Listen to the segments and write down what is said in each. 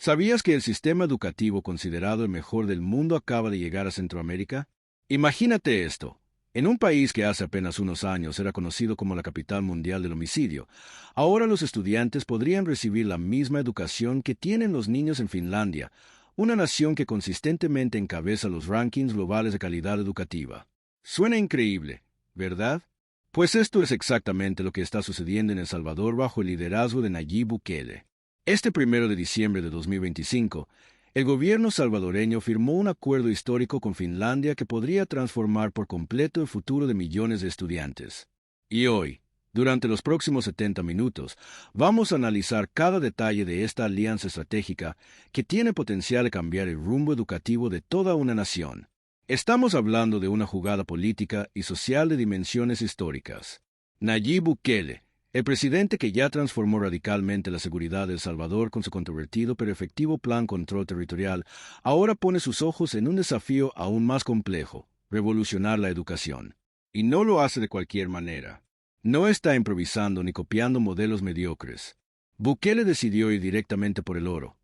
¿Sabías que el sistema educativo considerado el mejor del mundo acaba de llegar a Centroamérica? Imagínate esto. En un país que hace apenas unos años era conocido como la capital mundial del homicidio, ahora los estudiantes podrían recibir la misma educación que tienen los niños en Finlandia, una nación que consistentemente encabeza los rankings globales de calidad educativa. Suena increíble, ¿verdad? Pues esto es exactamente lo que está sucediendo en El Salvador bajo el liderazgo de Nayib Bukele. Este 1 de diciembre de 2025, el gobierno salvadoreño firmó un acuerdo histórico con Finlandia que podría transformar por completo el futuro de millones de estudiantes. Y hoy, durante los próximos 70 minutos, vamos a analizar cada detalle de esta alianza estratégica que tiene potencial de cambiar el rumbo educativo de toda una nación. Estamos hablando de una jugada política y social de dimensiones históricas. Nayib Bukele, el presidente que ya transformó radicalmente la seguridad de El Salvador con su controvertido pero efectivo plan control territorial, ahora pone sus ojos en un desafío aún más complejo: revolucionar la educación. Y no lo hace de cualquier manera. No está improvisando ni copiando modelos mediocres. Bukele decidió ir directamente por el oro: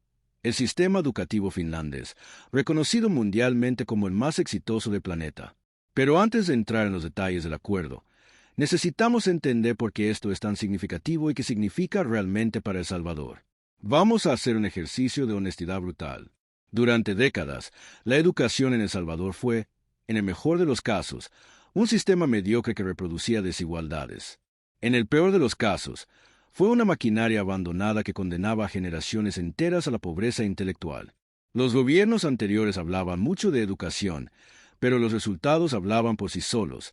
el sistema educativo finlandés, reconocido mundialmente como el más exitoso del planeta. Pero antes de entrar en los detalles del acuerdo, necesitamos entender por qué esto es tan significativo y qué significa realmente para El Salvador. Vamos a hacer un ejercicio de honestidad brutal. Durante décadas, la educación en El Salvador fue, en el mejor de los casos, un sistema mediocre que reproducía desigualdades. En el peor de los casos, fue una maquinaria abandonada que condenaba a generaciones enteras a la pobreza intelectual. Los gobiernos anteriores hablaban mucho de educación, pero los resultados hablaban por sí solos: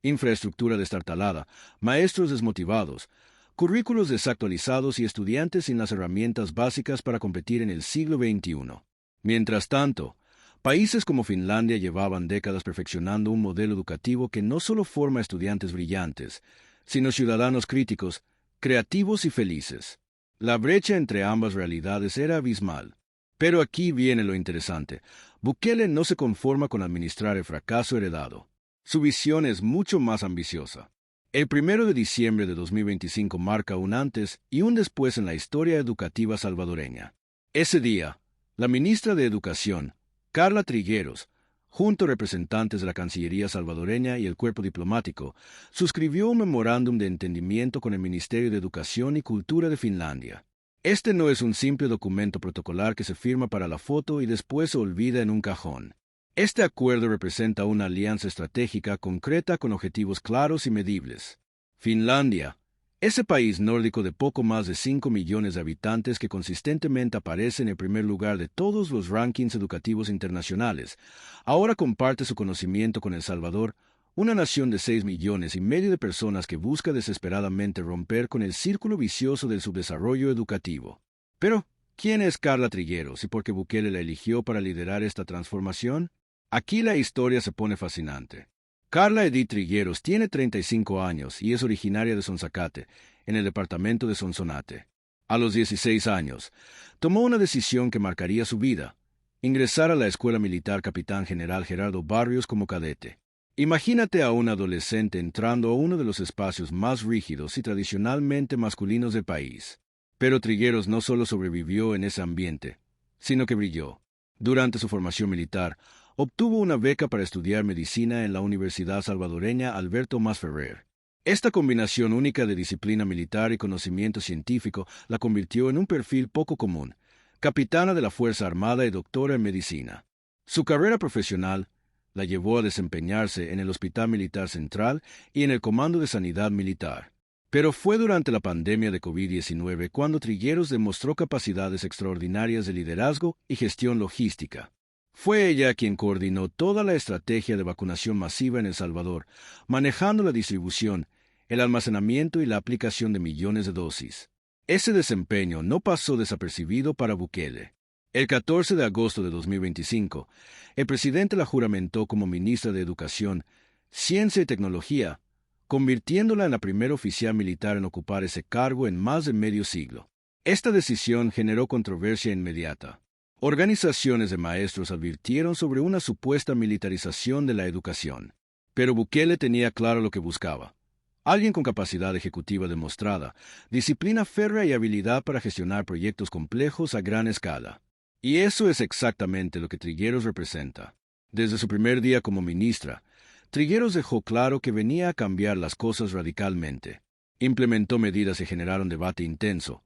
infraestructura destartalada, maestros desmotivados, currículos desactualizados y estudiantes sin las herramientas básicas para competir en el siglo XXI. Mientras tanto, países como Finlandia llevaban décadas perfeccionando un modelo educativo que no solo forma estudiantes brillantes, sino ciudadanos críticos, creativos y felices. La brecha entre ambas realidades era abismal. Pero aquí viene lo interesante. Bukele no se conforma con administrar el fracaso heredado. Su visión es mucho más ambiciosa. El 1 de diciembre de 2025 marca un antes y un después en la historia educativa salvadoreña. Ese día, la ministra de Educación, Carla Trigueros, junto a representantes de la Cancillería salvadoreña y el cuerpo diplomático, suscribió un memorándum de entendimiento con el Ministerio de Educación y Cultura de Finlandia. Este no es un simple documento protocolar que se firma para la foto y después se olvida en un cajón. Este acuerdo representa una alianza estratégica concreta con objetivos claros y medibles. Finlandia, ese país nórdico de poco más de 5 millones de habitantes que consistentemente aparece en el primer lugar de todos los rankings educativos internacionales, ahora comparte su conocimiento con El Salvador, una nación de 6 millones y medio de personas que busca desesperadamente romper con el círculo vicioso del subdesarrollo educativo. Pero, ¿quién es Carla Trigueros y por qué Bukele la eligió para liderar esta transformación? Aquí la historia se pone fascinante. Carla Edith Trigueros tiene 35 años y es originaria de Sonsacate, en el departamento de Sonsonate. A los 16 años, tomó una decisión que marcaría su vida: ingresar a la Escuela Militar Capitán General Gerardo Barrios como cadete. Imagínate a un adolescente entrando a uno de los espacios más rígidos y tradicionalmente masculinos del país. Pero Trigueros no solo sobrevivió en ese ambiente, sino que brilló. Durante su formación militar, obtuvo una beca para estudiar medicina en la Universidad Salvadoreña Alberto Masferrer. Esta combinación única de disciplina militar y conocimiento científico la convirtió en un perfil poco común: capitana de la Fuerza Armada y doctora en medicina. Su carrera profesional la llevó a desempeñarse en el Hospital Militar Central y en el Comando de Sanidad Militar. Pero fue durante la pandemia de COVID-19 cuando Trigueros demostró capacidades extraordinarias de liderazgo y gestión logística. Fue ella quien coordinó toda la estrategia de vacunación masiva en El Salvador, manejando la distribución, el almacenamiento y la aplicación de millones de dosis. Ese desempeño no pasó desapercibido para Bukele. El 14 de agosto de 2025, el presidente la juramentó como ministra de Educación, Ciencia y Tecnología, convirtiéndola en la primera oficial militar en ocupar ese cargo en más de medio siglo. Esta decisión generó controversia inmediata. Organizaciones de maestros advirtieron sobre una supuesta militarización de la educación. Pero Bukele tenía claro lo que buscaba: alguien con capacidad ejecutiva demostrada, disciplina férrea y habilidad para gestionar proyectos complejos a gran escala. Y eso es exactamente lo que Trigueros representa. Desde su primer día como ministra, Trigueros dejó claro que venía a cambiar las cosas radicalmente. Implementó medidas que generaron debate intenso.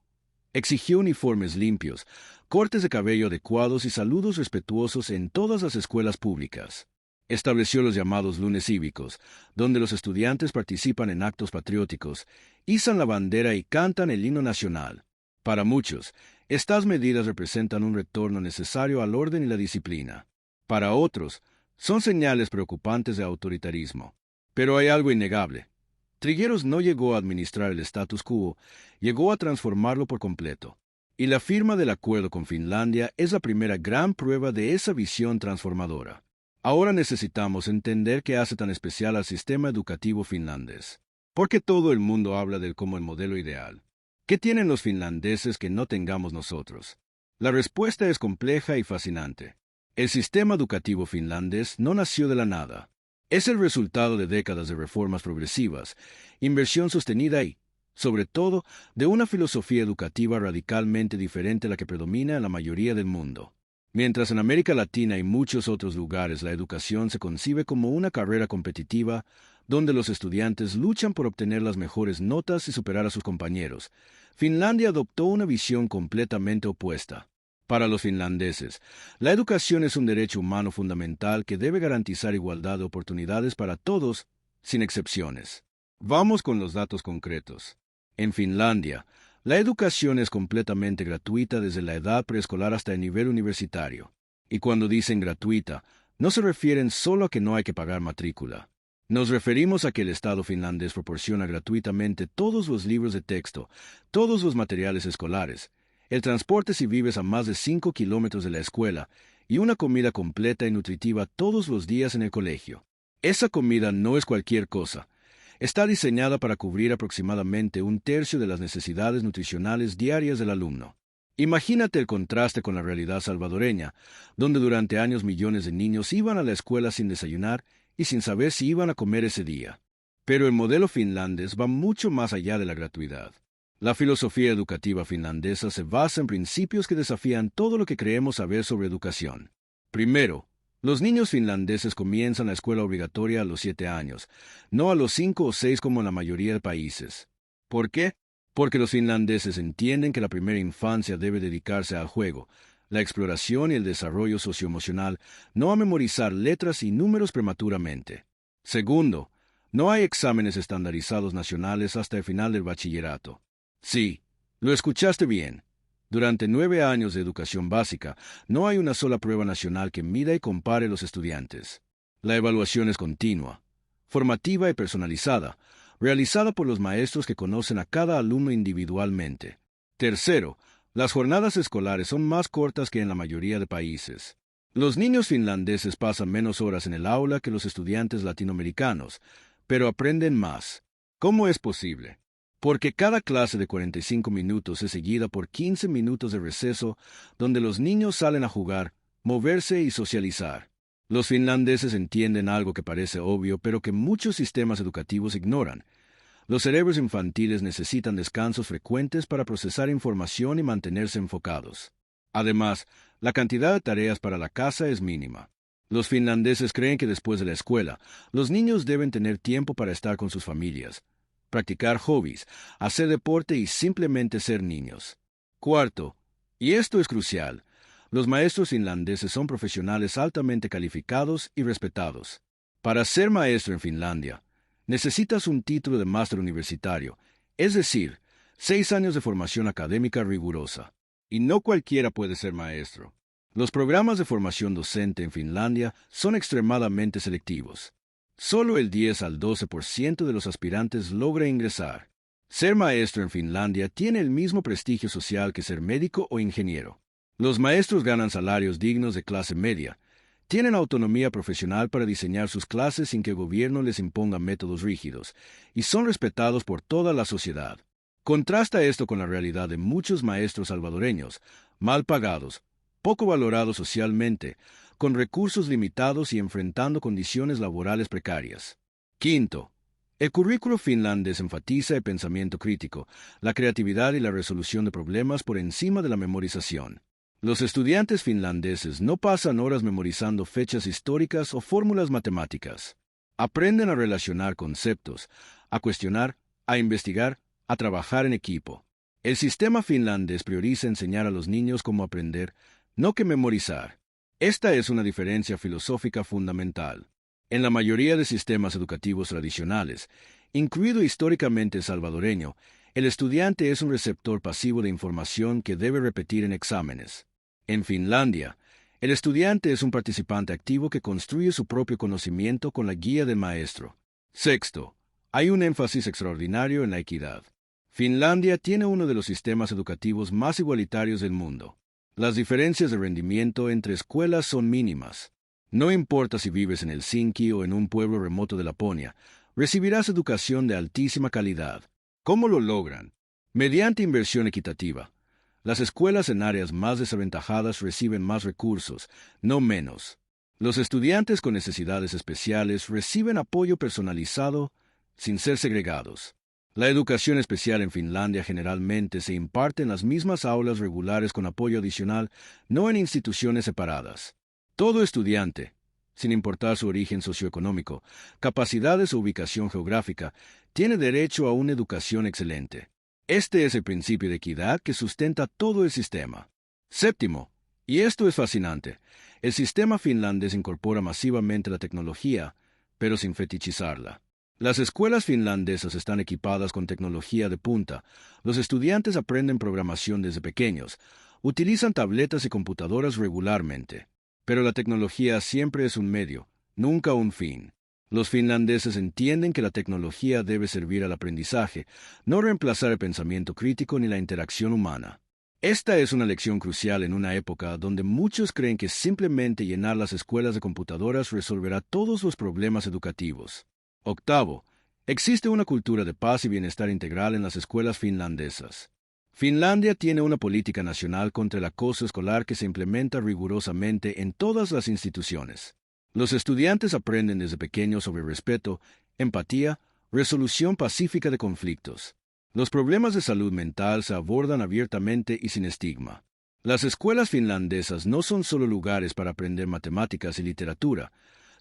Exigió uniformes limpios, cortes de cabello adecuados y saludos respetuosos en todas las escuelas públicas. Estableció los llamados lunes cívicos, donde los estudiantes participan en actos patrióticos, izan la bandera y cantan el himno nacional. Para muchos, estas medidas representan un retorno necesario al orden y la disciplina. Para otros, son señales preocupantes de autoritarismo. Pero hay algo innegable. Trigueros no llegó a administrar el status quo, llegó a transformarlo por completo. Y la firma del acuerdo con Finlandia es la primera gran prueba de esa visión transformadora. Ahora necesitamos entender qué hace tan especial al sistema educativo finlandés. Porque todo el mundo habla de él como el modelo ideal. ¿Qué tienen los finlandeses que no tengamos nosotros? La respuesta es compleja y fascinante. El sistema educativo finlandés no nació de la nada. Es el resultado de décadas de reformas progresivas, inversión sostenida y, sobre todo, de una filosofía educativa radicalmente diferente a la que predomina en la mayoría del mundo. Mientras en América Latina y muchos otros lugares la educación se concibe como una carrera competitiva, donde los estudiantes luchan por obtener las mejores notas y superar a sus compañeros, Finlandia adoptó una visión completamente opuesta. Para los finlandeses, la educación es un derecho humano fundamental que debe garantizar igualdad de oportunidades para todos, sin excepciones. Vamos con los datos concretos. En Finlandia, la educación es completamente gratuita desde la edad preescolar hasta el nivel universitario. Y cuando dicen gratuita, no se refieren solo a que no hay que pagar matrícula. Nos referimos a que el Estado finlandés proporciona gratuitamente todos los libros de texto, todos los materiales escolares, el transporte si vives a más de 5 kilómetros de la escuela y una comida completa y nutritiva todos los días en el colegio. Esa comida no es cualquier cosa. Está diseñada para cubrir aproximadamente un tercio de las necesidades nutricionales diarias del alumno. Imagínate el contraste con la realidad salvadoreña, donde durante años millones de niños iban a la escuela sin desayunar y sin saber si iban a comer ese día. Pero el modelo finlandés va mucho más allá de la gratuidad. La filosofía educativa finlandesa se basa en principios que desafían todo lo que creemos saber sobre educación. Primero, los niños finlandeses comienzan la escuela obligatoria a los 7 años, no a los 5 o 6 como en la mayoría de países. ¿Por qué? Porque los finlandeses entienden que la primera infancia debe dedicarse al juego, la exploración y el desarrollo socioemocional, no a memorizar letras y números prematuramente. Segundo, no hay exámenes estandarizados nacionales hasta el final del bachillerato. Sí, lo escuchaste bien. Durante 9 años de educación básica, no hay una sola prueba nacional que mida y compare los estudiantes. La evaluación es continua, formativa y personalizada, realizada por los maestros que conocen a cada alumno individualmente. Tercero, las jornadas escolares son más cortas que en la mayoría de países. Los niños finlandeses pasan menos horas en el aula que los estudiantes latinoamericanos, pero aprenden más. ¿Cómo es posible? Porque cada clase de 45 minutos es seguida por 15 minutos de receso, donde los niños salen a jugar, moverse y socializar. Los finlandeses entienden algo que parece obvio, pero que muchos sistemas educativos ignoran. Los cerebros infantiles necesitan descansos frecuentes para procesar información y mantenerse enfocados. Además, la cantidad de tareas para la casa es mínima. Los finlandeses creen que después de la escuela, los niños deben tener tiempo para estar con sus familias, practicar hobbies, hacer deporte y simplemente ser niños. Cuarto, y esto es crucial, los maestros finlandeses son profesionales altamente calificados y respetados. Para ser maestro en Finlandia, necesitas un título de máster universitario, es decir, 6 años de formación académica rigurosa. Y no cualquiera puede ser maestro. Los programas de formación docente en Finlandia son extremadamente selectivos. Solo el 10 al 12% de los aspirantes logra ingresar. Ser maestro en Finlandia tiene el mismo prestigio social que ser médico o ingeniero. Los maestros ganan salarios dignos de clase media, tienen autonomía profesional para diseñar sus clases sin que el gobierno les imponga métodos rígidos, y son respetados por toda la sociedad. Contrasta esto con la realidad de muchos maestros salvadoreños, mal pagados, poco valorados socialmente, con recursos limitados y enfrentando condiciones laborales precarias. Quinto, el currículo finlandés enfatiza el pensamiento crítico, la creatividad y la resolución de problemas por encima de la memorización. Los estudiantes finlandeses no pasan horas memorizando fechas históricas o fórmulas matemáticas. Aprenden a relacionar conceptos, a cuestionar, a investigar, a trabajar en equipo. El sistema finlandés prioriza enseñar a los niños cómo aprender, no que memorizar. Esta es una diferencia filosófica fundamental. En la mayoría de sistemas educativos tradicionales, incluido históricamente el salvadoreño, el estudiante es un receptor pasivo de información que debe repetir en exámenes. En Finlandia, el estudiante es un participante activo que construye su propio conocimiento con la guía del maestro. Sexto, hay un énfasis extraordinario en la equidad. Finlandia tiene uno de los sistemas educativos más igualitarios del mundo. Las diferencias de rendimiento entre escuelas son mínimas. No importa si vives en Helsinki o en un pueblo remoto de Laponia, recibirás educación de altísima calidad. ¿Cómo lo logran? Mediante inversión equitativa. Las escuelas en áreas más desaventajadas reciben más recursos, no menos. Los estudiantes con necesidades especiales reciben apoyo personalizado sin ser segregados. La educación especial en Finlandia generalmente se imparte en las mismas aulas regulares con apoyo adicional, no en instituciones separadas. Todo estudiante, sin importar su origen socioeconómico, capacidades o ubicación geográfica, tiene derecho a una educación excelente. Este es el principio de equidad que sustenta todo el sistema. Séptimo, y esto es fascinante, el sistema finlandés incorpora masivamente la tecnología, pero sin fetichizarla. Las escuelas finlandesas están equipadas con tecnología de punta, los estudiantes aprenden programación desde pequeños, utilizan tabletas y computadoras regularmente. Pero la tecnología siempre es un medio, nunca un fin. Los finlandeses entienden que la tecnología debe servir al aprendizaje, no reemplazar el pensamiento crítico ni la interacción humana. Esta es una lección crucial en una época donde muchos creen que simplemente llenar las escuelas de computadoras resolverá todos los problemas educativos. Octavo, existe una cultura de paz y bienestar integral en las escuelas finlandesas. Finlandia tiene una política nacional contra el acoso escolar que se implementa rigurosamente en todas las instituciones. Los estudiantes aprenden desde pequeños sobre respeto, empatía, resolución pacífica de conflictos. Los problemas de salud mental se abordan abiertamente y sin estigma. Las escuelas finlandesas no son solo lugares para aprender matemáticas y literatura,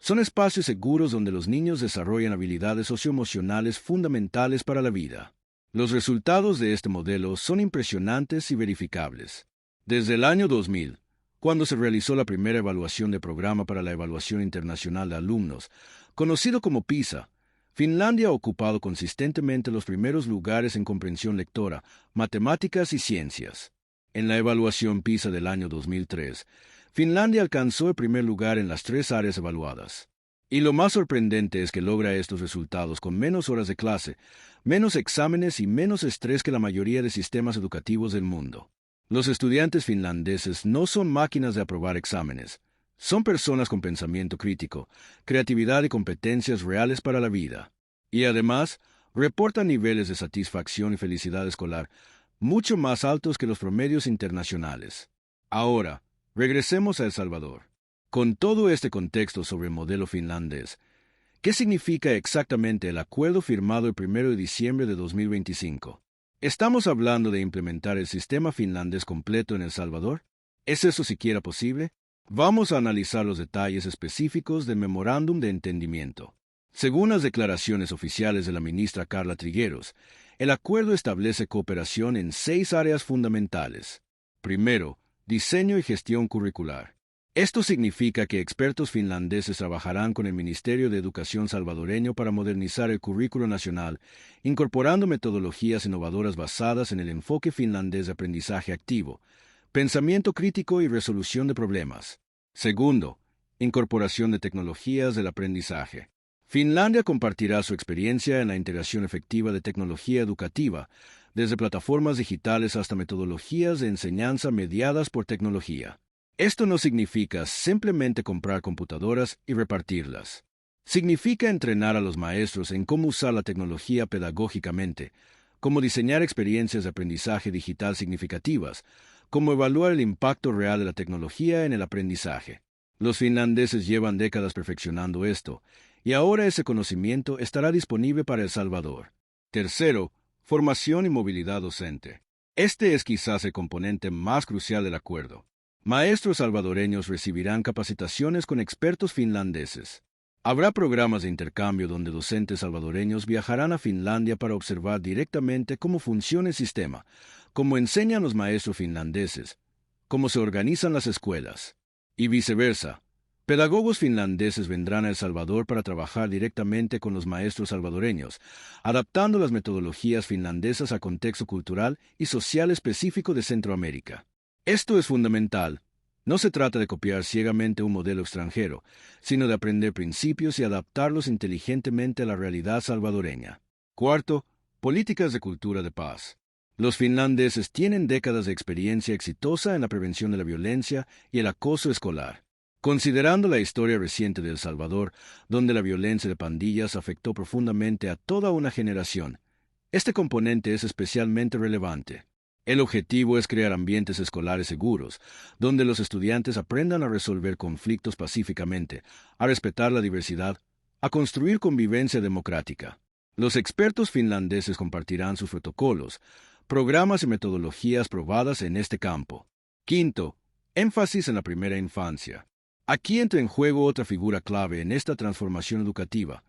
son espacios seguros donde los niños desarrollan habilidades socioemocionales fundamentales para la vida. Los resultados de este modelo son impresionantes y verificables. Desde el año 2000, cuando se realizó la primera evaluación de programa para la evaluación internacional de alumnos, conocido como PISA, Finlandia ha ocupado consistentemente los primeros lugares en comprensión lectora, matemáticas y ciencias. En la evaluación PISA del año 2003, Finlandia alcanzó el primer lugar en las 3 áreas evaluadas. Y lo más sorprendente es que logra estos resultados con menos horas de clase, menos exámenes y menos estrés que la mayoría de sistemas educativos del mundo. Los estudiantes finlandeses no son máquinas de aprobar exámenes, son personas con pensamiento crítico, creatividad y competencias reales para la vida. Y además, reportan niveles de satisfacción y felicidad escolar mucho más altos que los promedios internacionales. Ahora, regresemos a El Salvador. Con todo este contexto sobre el modelo finlandés, ¿qué significa exactamente el acuerdo firmado el 1 de diciembre de 2025? ¿Estamos hablando de implementar el sistema finlandés completo en El Salvador? ¿Es eso siquiera posible? Vamos a analizar los detalles específicos del memorándum de entendimiento. Según las declaraciones oficiales de la ministra Carla Trigueros, el acuerdo establece cooperación en 6 áreas fundamentales. Primero, diseño y gestión curricular. Esto significa que expertos finlandeses trabajarán con el Ministerio de Educación salvadoreño para modernizar el currículo nacional, incorporando metodologías innovadoras basadas en el enfoque finlandés de aprendizaje activo, pensamiento crítico y resolución de problemas. Segundo, incorporación de tecnologías del aprendizaje. Finlandia compartirá su experiencia en la integración efectiva de tecnología educativa, desde plataformas digitales hasta metodologías de enseñanza mediadas por tecnología. Esto no significa simplemente comprar computadoras y repartirlas. Significa entrenar a los maestros en cómo usar la tecnología pedagógicamente, cómo diseñar experiencias de aprendizaje digital significativas, cómo evaluar el impacto real de la tecnología en el aprendizaje. Los finlandeses llevan décadas perfeccionando esto, y ahora ese conocimiento estará disponible para El Salvador. Tercero, formación y movilidad docente. Este es quizás el componente más crucial del acuerdo. Maestros salvadoreños recibirán capacitaciones con expertos finlandeses. Habrá programas de intercambio donde docentes salvadoreños viajarán a Finlandia para observar directamente cómo funciona el sistema, cómo enseñan los maestros finlandeses, cómo se organizan las escuelas, y viceversa. Pedagogos finlandeses vendrán a El Salvador para trabajar directamente con los maestros salvadoreños, adaptando las metodologías finlandesas al contexto cultural y social específico de Centroamérica. Esto es fundamental. No se trata de copiar ciegamente un modelo extranjero, sino de aprender principios y adaptarlos inteligentemente a la realidad salvadoreña. Cuarto, políticas de cultura de paz. Los finlandeses tienen décadas de experiencia exitosa en la prevención de la violencia y el acoso escolar. Considerando la historia reciente de El Salvador, donde la violencia de pandillas afectó profundamente a toda una generación, este componente es especialmente relevante. El objetivo es crear ambientes escolares seguros, donde los estudiantes aprendan a resolver conflictos pacíficamente, a respetar la diversidad, a construir convivencia democrática. Los expertos finlandeses compartirán sus protocolos, programas y metodologías probadas en este campo. Quinto, énfasis en la primera infancia. Aquí entra en juego otra figura clave en esta transformación educativa: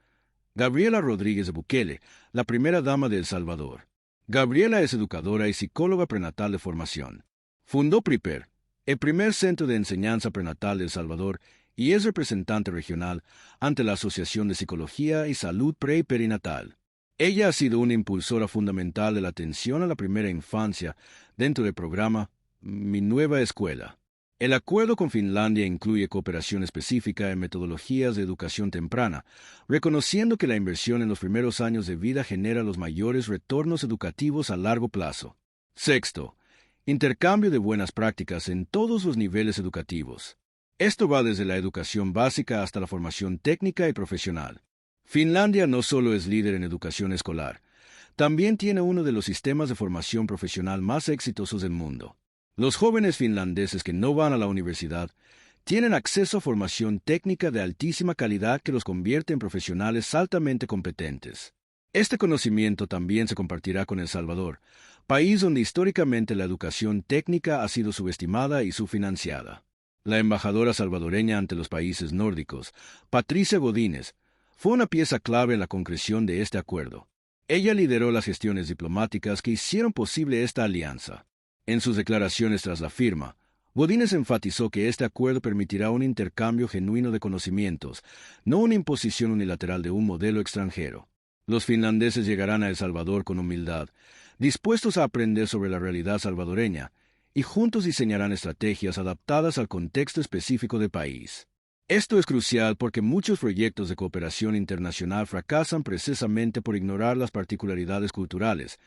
Gabriela Rodríguez de Bukele, la primera dama de El Salvador. Gabriela es educadora y psicóloga prenatal de formación. Fundó PRIPER, el primer centro de enseñanza prenatal de El Salvador, y es representante regional ante la Asociación de Psicología y Salud Pre y Perinatal. Ella ha sido una impulsora fundamental de la atención a la primera infancia dentro del programa Mi Nueva Escuela. El acuerdo con Finlandia incluye cooperación específica en metodologías de educación temprana, reconociendo que la inversión en los primeros años de vida genera los mayores retornos educativos a largo plazo. Sexto, intercambio de buenas prácticas en todos los niveles educativos. Esto va desde la educación básica hasta la formación técnica y profesional. Finlandia no solo es líder en educación escolar, también tiene uno de los sistemas de formación profesional más exitosos del mundo. Los jóvenes finlandeses que no van a la universidad tienen acceso a formación técnica de altísima calidad que los convierte en profesionales altamente competentes. Este conocimiento también se compartirá con El Salvador, país donde históricamente la educación técnica ha sido subestimada y subfinanciada. La embajadora salvadoreña ante los países nórdicos, Patricia Godínez, fue una pieza clave en la concreción de este acuerdo. Ella lideró las gestiones diplomáticas que hicieron posible esta alianza. En sus declaraciones tras la firma, Godínez enfatizó que este acuerdo permitirá un intercambio genuino de conocimientos, no una imposición unilateral de un modelo extranjero. Los finlandeses llegarán a El Salvador con humildad, dispuestos a aprender sobre la realidad salvadoreña, y juntos diseñarán estrategias adaptadas al contexto específico del país. Esto es crucial porque muchos proyectos de cooperación internacional fracasan precisamente por ignorar las particularidades culturales,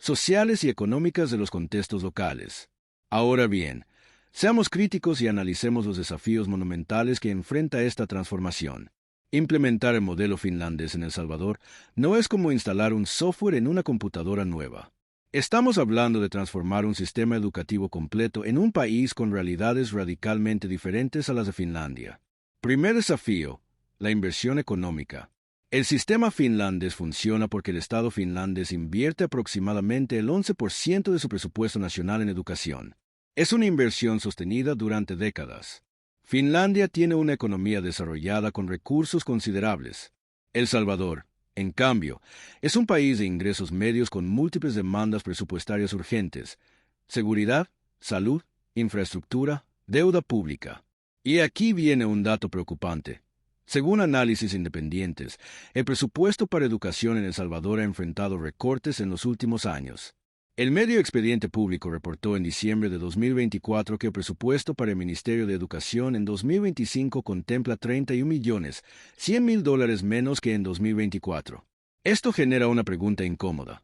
sociales y económicas de los contextos locales. Ahora bien, seamos críticos y analicemos los desafíos monumentales que enfrenta esta transformación. Implementar el modelo finlandés en El Salvador no es como instalar un software en una computadora nueva. Estamos hablando de transformar un sistema educativo completo en un país con realidades radicalmente diferentes a las de Finlandia. Primer desafío: la inversión económica. El sistema finlandés funciona porque el Estado finlandés invierte aproximadamente el 11% de su presupuesto nacional en educación. Es una inversión sostenida durante décadas. Finlandia tiene una economía desarrollada con recursos considerables. El Salvador, en cambio, es un país de ingresos medios con múltiples demandas presupuestarias urgentes: seguridad, salud, infraestructura, deuda pública. Y aquí viene un dato preocupante. Según análisis independientes, el presupuesto para educación en El Salvador ha enfrentado recortes en los últimos años. El medio Expediente Público reportó en diciembre de 2024 que el presupuesto para el Ministerio de Educación en 2025 contempla $31.100.000 menos que en 2024. Esto genera una pregunta incómoda.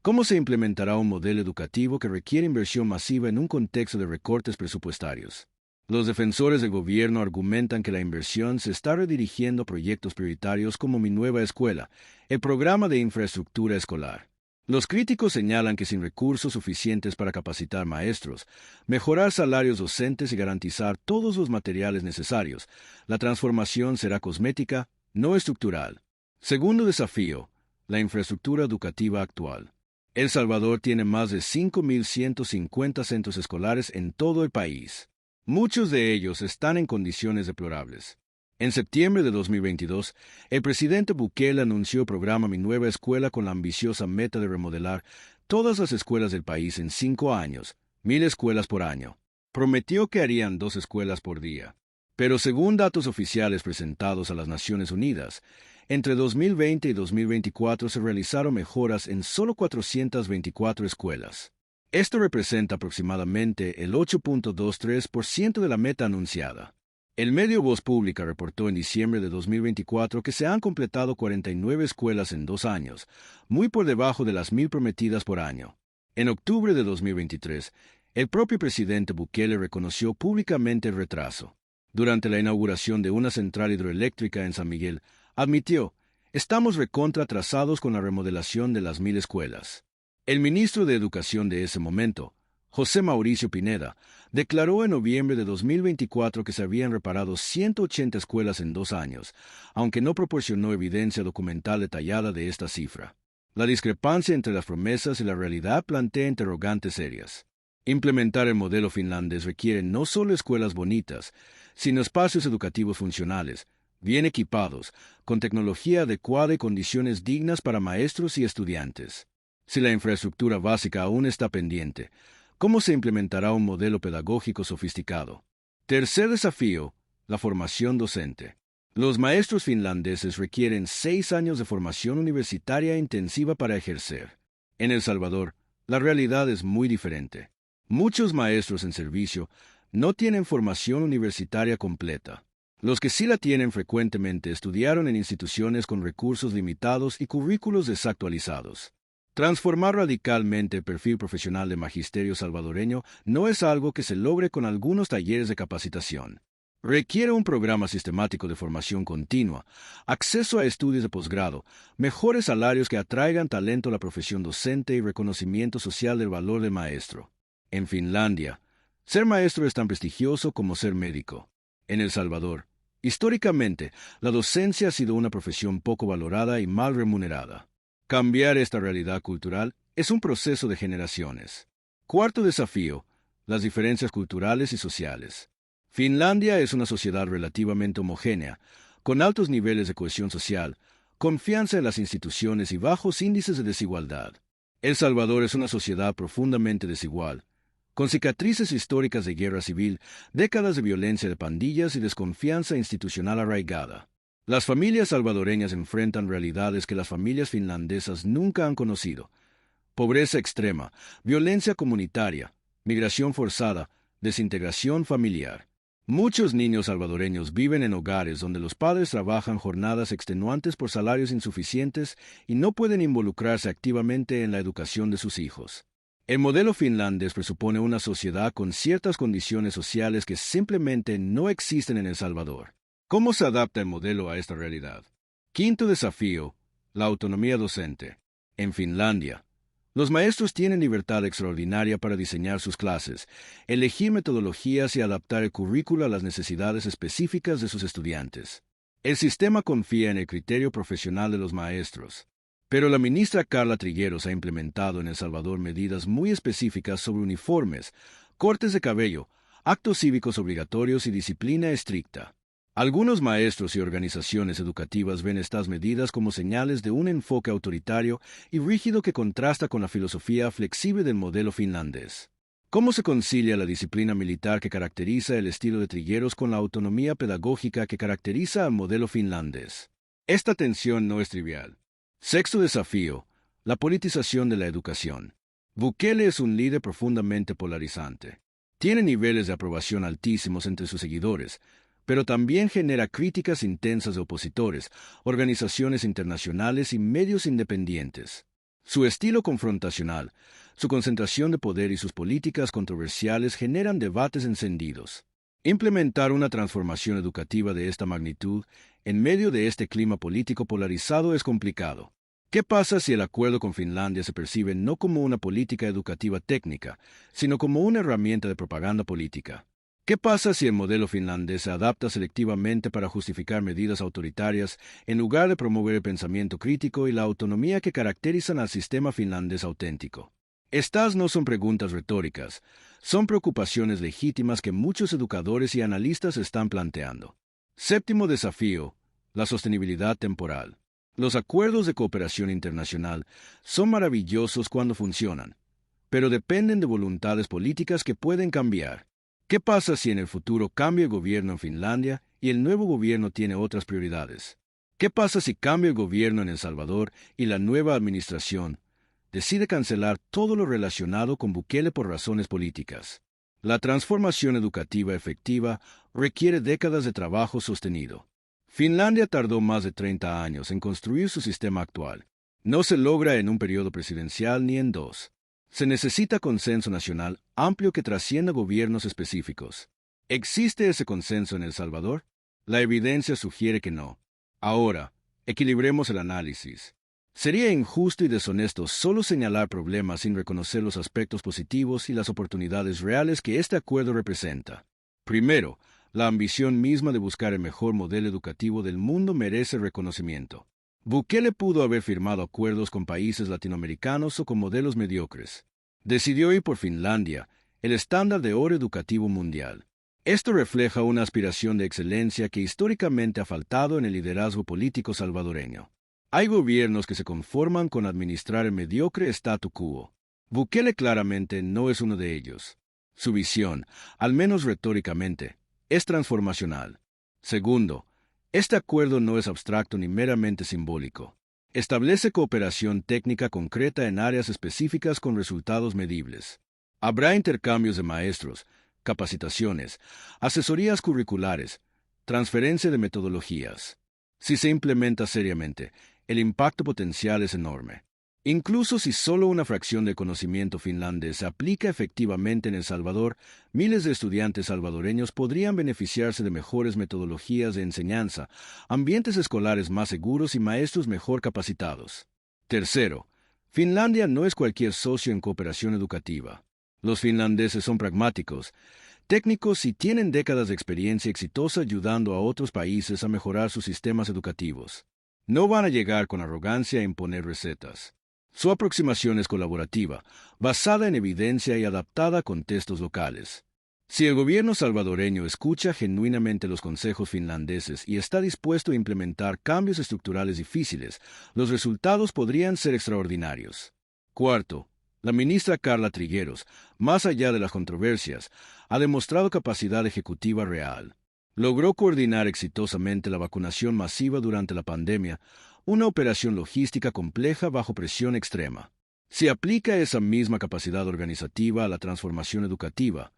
¿Cómo se implementará un modelo educativo que requiere inversión masiva en un contexto de recortes presupuestarios? Los defensores del gobierno argumentan que la inversión se está redirigiendo a proyectos prioritarios como Mi Nueva Escuela, el programa de infraestructura escolar. Los críticos señalan que sin recursos suficientes para capacitar maestros, mejorar salarios docentes y garantizar todos los materiales necesarios, la transformación será cosmética, no estructural. Segundo desafío: la infraestructura educativa actual. El Salvador tiene más de 5.150 centros escolares en todo el país. Muchos de ellos están en condiciones deplorables. En septiembre de 2022, el presidente Bukele anunció el programa Mi Nueva Escuela con la ambiciosa meta de remodelar todas las escuelas del país en 5 años, 1,000 escuelas por año. Prometió que harían 2 escuelas por día. Pero según datos oficiales presentados a las Naciones Unidas, entre 2020 y 2024 se realizaron mejoras en solo 424 escuelas. Esto representa aproximadamente el 8.23% de la meta anunciada. El medio Voz Pública reportó en diciembre de 2024 que se han completado 49 escuelas en 2 años, muy por debajo de las 1,000 prometidas por año. En octubre de 2023, el propio presidente Bukele reconoció públicamente el retraso. Durante la inauguración de una central hidroeléctrica en San Miguel, admitió: «Estamos recontra atrasados con la remodelación de las 1,000 escuelas». El ministro de Educación de ese momento, José Mauricio Pineda, declaró en noviembre de 2024 que se habían reparado 180 escuelas en 2 años, aunque no proporcionó evidencia documental detallada de esta cifra. La discrepancia entre las promesas y la realidad plantea interrogantes serias. Implementar el modelo finlandés requiere no solo escuelas bonitas, sino espacios educativos funcionales, bien equipados, con tecnología adecuada y condiciones dignas para maestros y estudiantes. Si la infraestructura básica aún está pendiente, ¿cómo se implementará un modelo pedagógico sofisticado? Tercer desafío: la formación docente. Los maestros finlandeses requieren 6 años de formación universitaria intensiva para ejercer. En El Salvador, la realidad es muy diferente. Muchos maestros en servicio no tienen formación universitaria completa. Los que sí la tienen frecuentemente estudiaron en instituciones con recursos limitados y currículos desactualizados. Transformar radicalmente el perfil profesional de magisterio salvadoreño no es algo que se logre con algunos talleres de capacitación. Requiere un programa sistemático de formación continua, acceso a estudios de posgrado, mejores salarios que atraigan talento a la profesión docente y reconocimiento social del valor del maestro. En Finlandia, ser maestro es tan prestigioso como ser médico. En El Salvador, históricamente, la docencia ha sido una profesión poco valorada y mal remunerada. Cambiar esta realidad cultural es un proceso de generaciones. Cuarto desafío: las diferencias culturales y sociales. Finlandia es una sociedad relativamente homogénea, con altos niveles de cohesión social, confianza en las instituciones y bajos índices de desigualdad. El Salvador es una sociedad profundamente desigual, con cicatrices históricas de guerra civil, décadas de violencia de pandillas y desconfianza institucional arraigada. Las familias salvadoreñas enfrentan realidades que las familias finlandesas nunca han conocido: pobreza extrema, violencia comunitaria, migración forzada, desintegración familiar. Muchos niños salvadoreños viven en hogares donde los padres trabajan jornadas extenuantes por salarios insuficientes y no pueden involucrarse activamente en la educación de sus hijos. El modelo finlandés presupone una sociedad con ciertas condiciones sociales que simplemente no existen en El Salvador. ¿Cómo se adapta el modelo a esta realidad? Quinto desafío: la autonomía docente. En Finlandia, los maestros tienen libertad extraordinaria para diseñar sus clases, elegir metodologías y adaptar el currículo a las necesidades específicas de sus estudiantes. El sistema confía en el criterio profesional de los maestros. Pero la ministra Carla Trigueros ha implementado en El Salvador medidas muy específicas sobre uniformes, cortes de cabello, actos cívicos obligatorios y disciplina estricta. Algunos maestros y organizaciones educativas ven estas medidas como señales de un enfoque autoritario y rígido que contrasta con la filosofía flexible del modelo finlandés. ¿Cómo se concilia la disciplina militar que caracteriza el estilo de Trigueros con la autonomía pedagógica que caracteriza al modelo finlandés? Esta tensión no es trivial. Sexto desafío: la politización de la educación. Bukele es un líder profundamente polarizante. Tiene niveles de aprobación altísimos entre sus seguidores, pero también genera críticas intensas de opositores, organizaciones internacionales y medios independientes. Su estilo confrontacional, su concentración de poder y sus políticas controversiales generan debates encendidos. Implementar una transformación educativa de esta magnitud en medio de este clima político polarizado es complicado. ¿Qué pasa si el acuerdo con Finlandia se percibe no como una política educativa técnica, sino como una herramienta de propaganda política? ¿Qué pasa si el modelo finlandés se adapta selectivamente para justificar medidas autoritarias en lugar de promover el pensamiento crítico y la autonomía que caracterizan al sistema finlandés auténtico? Estas no son preguntas retóricas, son preocupaciones legítimas que muchos educadores y analistas están planteando. Séptimo desafío, la sostenibilidad temporal. Los acuerdos de cooperación internacional son maravillosos cuando funcionan, pero dependen de voluntades políticas que pueden cambiar. ¿Qué pasa si en el futuro cambia el gobierno en Finlandia y el nuevo gobierno tiene otras prioridades? ¿Qué pasa si cambia el gobierno en El Salvador y la nueva administración decide cancelar todo lo relacionado con Bukele por razones políticas? La transformación educativa efectiva requiere décadas de trabajo sostenido. Finlandia tardó más de 30 años en construir su sistema actual. No se logra en un periodo presidencial ni en dos. Se necesita consenso nacional amplio que trascienda gobiernos específicos. ¿Existe ese consenso en El Salvador? La evidencia sugiere que no. Ahora, equilibremos el análisis. Sería injusto y deshonesto solo señalar problemas sin reconocer los aspectos positivos y las oportunidades reales que este acuerdo representa. Primero, la ambición misma de buscar el mejor modelo educativo del mundo merece reconocimiento. Bukele pudo haber firmado acuerdos con países latinoamericanos o con modelos mediocres. Decidió ir por Finlandia, el estándar de oro educativo mundial. Esto refleja una aspiración de excelencia que históricamente ha faltado en el liderazgo político salvadoreño. Hay gobiernos que se conforman con administrar el mediocre statu quo. Bukele claramente no es uno de ellos. Su visión, al menos retóricamente, es transformacional. Segundo, este acuerdo no es abstracto ni meramente simbólico. Establece cooperación técnica concreta en áreas específicas con resultados medibles. Habrá intercambios de maestros, capacitaciones, asesorías curriculares, transferencia de metodologías. Si se implementa seriamente, el impacto potencial es enorme. Incluso si solo una fracción del conocimiento finlandés se aplica efectivamente en El Salvador, miles de estudiantes salvadoreños podrían beneficiarse de mejores metodologías de enseñanza, ambientes escolares más seguros y maestros mejor capacitados. Tercero, Finlandia no es cualquier socio en cooperación educativa. Los finlandeses son pragmáticos, técnicos y tienen décadas de experiencia exitosa ayudando a otros países a mejorar sus sistemas educativos. No van a llegar con arrogancia a imponer recetas. Su aproximación es colaborativa, basada en evidencia y adaptada a contextos locales. Si el gobierno salvadoreño escucha genuinamente los consejos finlandeses y está dispuesto a implementar cambios estructurales difíciles, los resultados podrían ser extraordinarios. Cuarto, la ministra Carla Trigueros, más allá de las controversias, ha demostrado capacidad ejecutiva real. Logró coordinar exitosamente la vacunación masiva durante la pandemia, una operación logística compleja bajo presión extrema. Si aplica esa misma capacidad organizativa a la transformación educativa,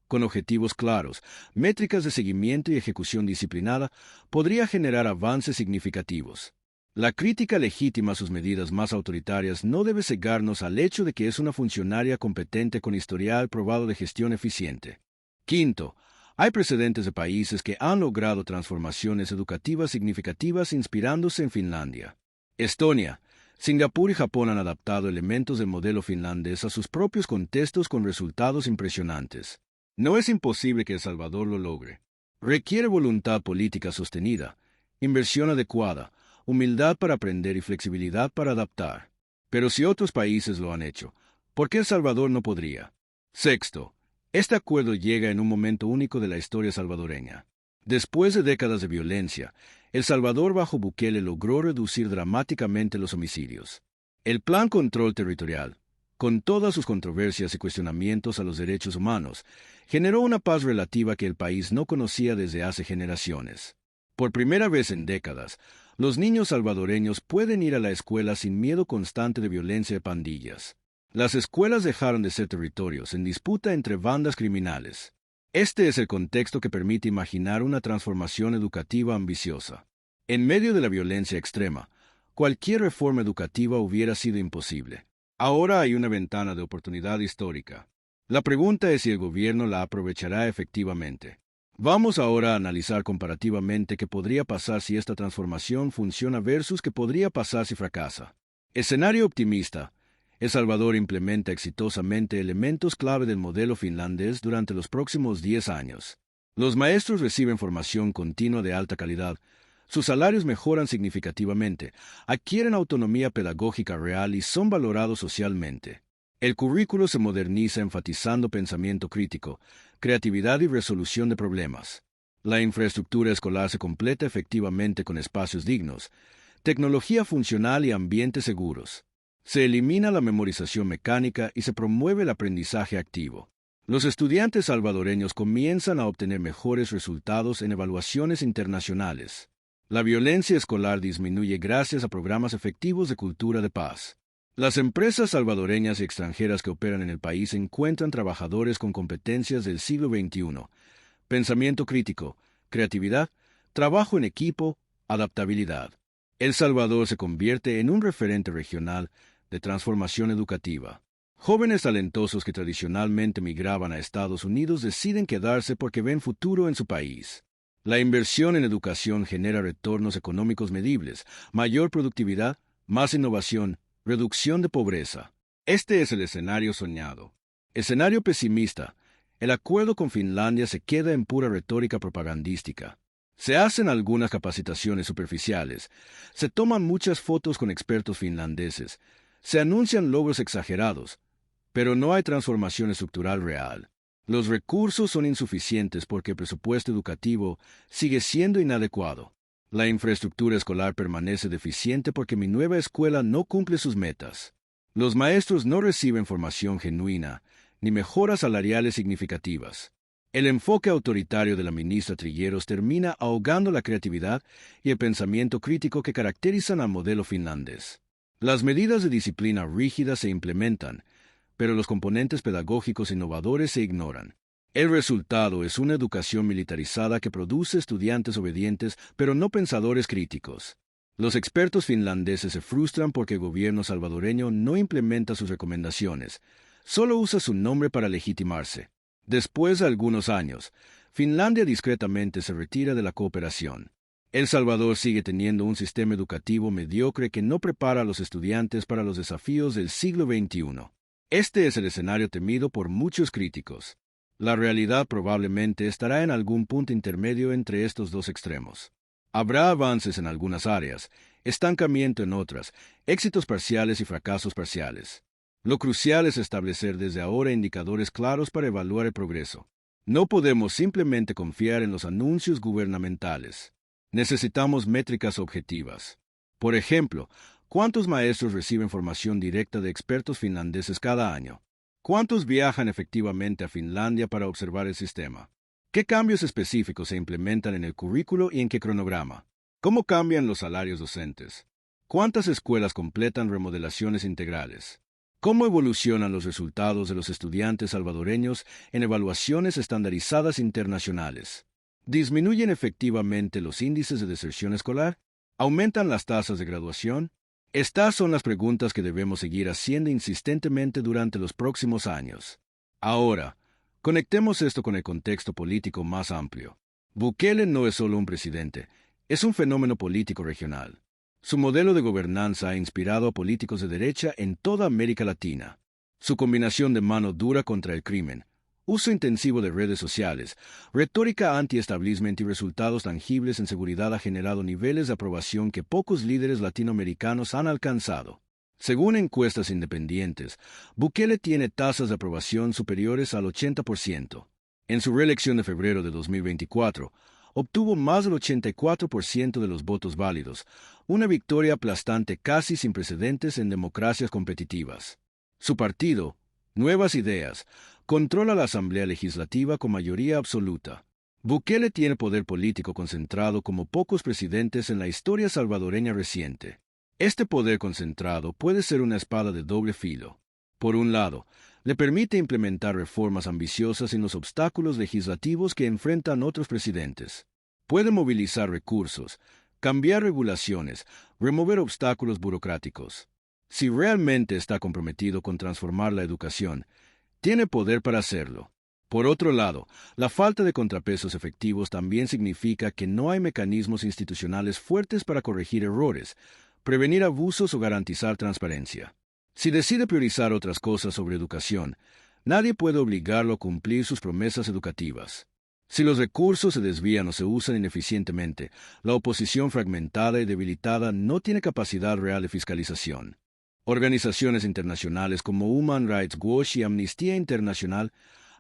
con objetivos claros, métricas de seguimiento y ejecución disciplinada, podría generar avances significativos. La crítica legítima a sus medidas más autoritarias no debe cegarnos al hecho de que es una funcionaria competente con historial probado de gestión eficiente. Quinto, hay precedentes de países que han logrado transformaciones educativas significativas inspirándose en Finlandia. Estonia, Singapur y Japón han adaptado elementos del modelo finlandés a sus propios contextos con resultados impresionantes. No es imposible que El Salvador lo logre. Requiere voluntad política sostenida, inversión adecuada, humildad para aprender y flexibilidad para adaptar. Pero si otros países lo han hecho, ¿por qué El Salvador no podría? Sexto, este acuerdo llega en un momento único de la historia salvadoreña. Después de décadas de violencia, El Salvador bajo Bukele logró reducir dramáticamente los homicidios. El Plan Control Territorial, con todas sus controversias y cuestionamientos a los derechos humanos, generó una paz relativa que el país no conocía desde hace generaciones. Por primera vez en décadas, los niños salvadoreños pueden ir a la escuela sin miedo constante de violencia de pandillas. Las escuelas dejaron de ser territorios en disputa entre bandas criminales. Este es el contexto que permite imaginar una transformación educativa ambiciosa. En medio de la violencia extrema, cualquier reforma educativa hubiera sido imposible. Ahora hay una ventana de oportunidad histórica. La pregunta es si el gobierno la aprovechará efectivamente. Vamos ahora a analizar comparativamente qué podría pasar si esta transformación funciona versus qué podría pasar si fracasa. Escenario optimista. El Salvador implementa exitosamente elementos clave del modelo finlandés durante los próximos 10 años. Los maestros reciben formación continua de alta calidad, sus salarios mejoran significativamente, adquieren autonomía pedagógica real y son valorados socialmente. El currículo se moderniza enfatizando pensamiento crítico, creatividad y resolución de problemas. La infraestructura escolar se completa efectivamente con espacios dignos, tecnología funcional y ambientes seguros. Se elimina la memorización mecánica y se promueve el aprendizaje activo. Los estudiantes salvadoreños comienzan a obtener mejores resultados en evaluaciones internacionales. La violencia escolar disminuye gracias a programas efectivos de cultura de paz. Las empresas salvadoreñas y extranjeras que operan en el país encuentran trabajadores con competencias del siglo XXI, pensamiento crítico, creatividad, trabajo en equipo, adaptabilidad. El Salvador se convierte en un referente regional de transformación educativa. Jóvenes talentosos que tradicionalmente migraban a Estados Unidos deciden quedarse porque ven futuro en su país. La inversión en educación genera retornos económicos medibles, mayor productividad, más innovación, reducción de pobreza. Este es el escenario soñado. Escenario pesimista. El acuerdo con Finlandia se queda en pura retórica propagandística. Se hacen algunas capacitaciones superficiales, se toman muchas fotos con expertos finlandeses, se anuncian logros exagerados, pero no hay transformación estructural real. Los recursos son insuficientes porque el presupuesto educativo sigue siendo inadecuado. La infraestructura escolar permanece deficiente porque mi nueva escuela no cumple sus metas. Los maestros no reciben formación genuina, ni mejoras salariales significativas. El enfoque autoritario de la ministra Trigueros termina ahogando la creatividad y el pensamiento crítico que caracterizan al modelo finlandés. Las medidas de disciplina rígidas se implementan, pero los componentes pedagógicos innovadores se ignoran. El resultado es una educación militarizada que produce estudiantes obedientes, pero no pensadores críticos. Los expertos finlandeses se frustran porque el gobierno salvadoreño no implementa sus recomendaciones, solo usa su nombre para legitimarse. Después de algunos años, Finlandia discretamente se retira de la cooperación. El Salvador sigue teniendo un sistema educativo mediocre que no prepara a los estudiantes para los desafíos del siglo XXI. Este es el escenario temido por muchos críticos. La realidad probablemente estará en algún punto intermedio entre estos dos extremos. Habrá avances en algunas áreas, estancamiento en otras, éxitos parciales y fracasos parciales. Lo crucial es establecer desde ahora indicadores claros para evaluar el progreso. No podemos simplemente confiar en los anuncios gubernamentales. Necesitamos métricas objetivas. Por ejemplo, ¿cuántos maestros reciben formación directa de expertos finlandeses cada año? ¿Cuántos viajan efectivamente a Finlandia para observar el sistema? ¿Qué cambios específicos se implementan en el currículo y en qué cronograma? ¿Cómo cambian los salarios docentes? ¿Cuántas escuelas completan remodelaciones integrales? ¿Cómo evolucionan los resultados de los estudiantes salvadoreños en evaluaciones estandarizadas internacionales? ¿Disminuyen efectivamente los índices de deserción escolar? ¿Aumentan las tasas de graduación? Estas son las preguntas que debemos seguir haciendo insistentemente durante los próximos años. Ahora, conectemos esto con el contexto político más amplio. Bukele no es solo un presidente, es un fenómeno político regional. Su modelo de gobernanza ha inspirado a políticos de derecha en toda América Latina. Su combinación de mano dura contra el crimen, uso intensivo de redes sociales, retórica anti-establishment y resultados tangibles en seguridad ha generado niveles de aprobación que pocos líderes latinoamericanos han alcanzado. Según encuestas independientes, Bukele tiene tasas de aprobación superiores al 80%. En su reelección de febrero de 2024, obtuvo más del 84% de los votos válidos, una victoria aplastante casi sin precedentes en democracias competitivas. Su partido, Nuevas Ideas, controla la Asamblea Legislativa con mayoría absoluta. Bukele tiene poder político concentrado como pocos presidentes en la historia salvadoreña reciente. Este poder concentrado puede ser una espada de doble filo. Por un lado, le permite implementar reformas ambiciosas sin los obstáculos legislativos que enfrentan otros presidentes. Puede movilizar recursos, cambiar regulaciones, remover obstáculos burocráticos. Si realmente está comprometido con transformar la educación, tiene poder para hacerlo. Por otro lado, la falta de contrapesos efectivos también significa que no hay mecanismos institucionales fuertes para corregir errores, prevenir abusos o garantizar transparencia. Si decide priorizar otras cosas sobre educación, nadie puede obligarlo a cumplir sus promesas educativas. Si los recursos se desvían o se usan ineficientemente, la oposición fragmentada y debilitada no tiene capacidad real de fiscalización. Organizaciones internacionales como Human Rights Watch y Amnistía Internacional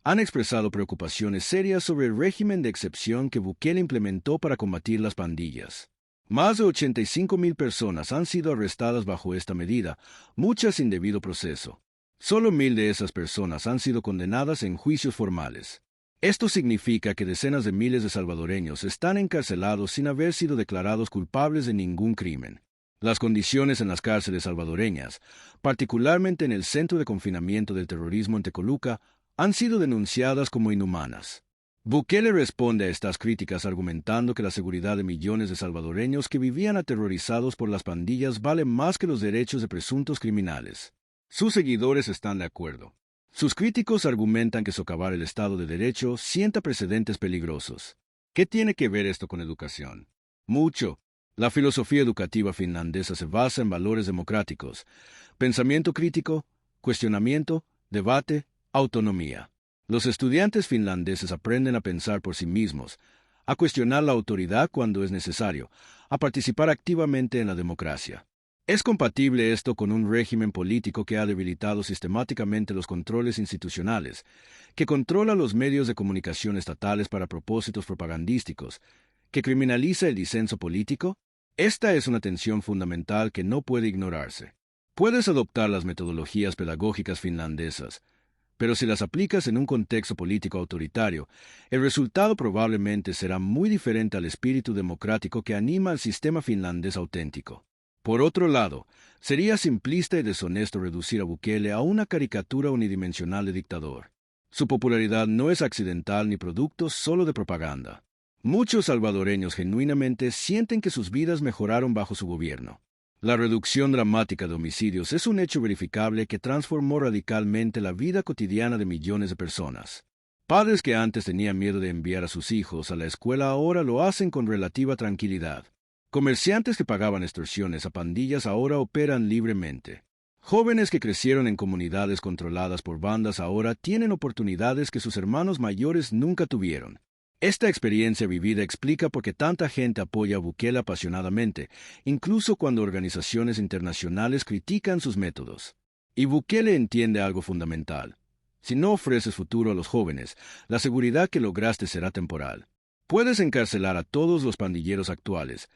han expresado preocupaciones serias sobre el régimen de excepción que Bukele implementó para combatir las pandillas. Más de 85,000 personas han sido arrestadas bajo esta medida, muchas sin debido proceso. Solo 1,000 de esas personas han sido condenadas en juicios formales. Esto significa que decenas de miles de salvadoreños están encarcelados sin haber sido declarados culpables de ningún crimen. Las condiciones en las cárceles salvadoreñas, particularmente en el centro de confinamiento del terrorismo en Tecoluca, han sido denunciadas como inhumanas. Bukele responde a estas críticas argumentando que la seguridad de millones de salvadoreños que vivían aterrorizados por las pandillas vale más que los derechos de presuntos criminales. Sus seguidores están de acuerdo. Sus críticos argumentan que socavar el Estado de Derecho sienta precedentes peligrosos. ¿Qué tiene que ver esto con educación? Mucho. La filosofía educativa finlandesa se basa en valores democráticos, pensamiento crítico, cuestionamiento, debate, autonomía. Los estudiantes finlandeses aprenden a pensar por sí mismos, a cuestionar la autoridad cuando es necesario, a participar activamente en la democracia. ¿Es compatible esto con un régimen político que ha debilitado sistemáticamente los controles institucionales, que controla los medios de comunicación estatales para propósitos propagandísticos, que criminaliza el disenso político? Esta es una tensión fundamental que no puede ignorarse. Puedes adoptar las metodologías pedagógicas finlandesas, pero si las aplicas en un contexto político autoritario, el resultado probablemente será muy diferente al espíritu democrático que anima al sistema finlandés auténtico. Por otro lado, sería simplista y deshonesto reducir a Bukele a una caricatura unidimensional de dictador. Su popularidad no es accidental ni producto solo de propaganda. Muchos salvadoreños genuinamente sienten que sus vidas mejoraron bajo su gobierno. La reducción dramática de homicidios es un hecho verificable que transformó radicalmente la vida cotidiana de millones de personas. Padres que antes tenían miedo de enviar a sus hijos a la escuela ahora lo hacen con relativa tranquilidad. Comerciantes que pagaban extorsiones a pandillas ahora operan libremente. Jóvenes que crecieron en comunidades controladas por bandas ahora tienen oportunidades que sus hermanos mayores nunca tuvieron. Esta experiencia vivida explica por qué tanta gente apoya a Bukele apasionadamente, incluso cuando organizaciones internacionales critican sus métodos. Y Bukele entiende algo fundamental. Si no ofreces futuro a los jóvenes, la seguridad que lograste será temporal. Puedes encarcelar a todos los pandilleros actuales,